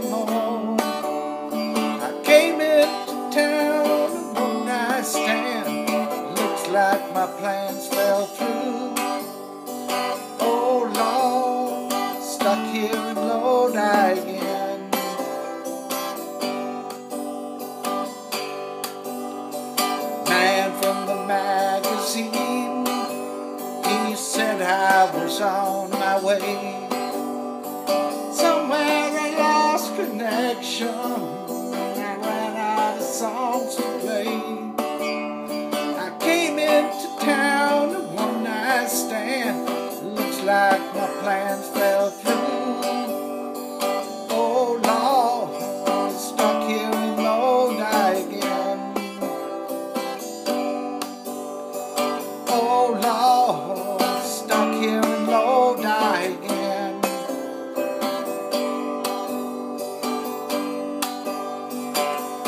more. I came into town and one night stand. Looks like my plans fell through. Oh Lord, stuck here in Lodi again. Man from the magazine, he said I was on my way. Somewhere I lost connection, I ran out of songs to play. I came into town a one night stand. Looks like my plans fell through. Oh Lord, stuck here in Lodi again. Oh Lord, stuck here in Lodi again.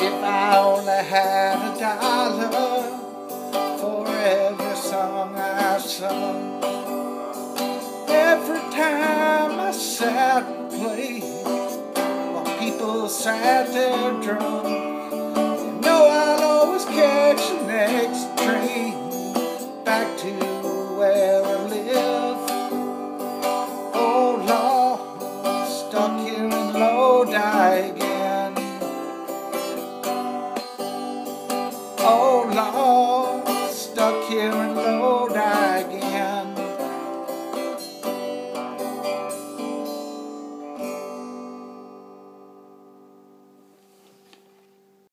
If I only had $1 for every song I sung, every time I sat and played while people sat there drunk, you know I'll always catch the next train back to where I live.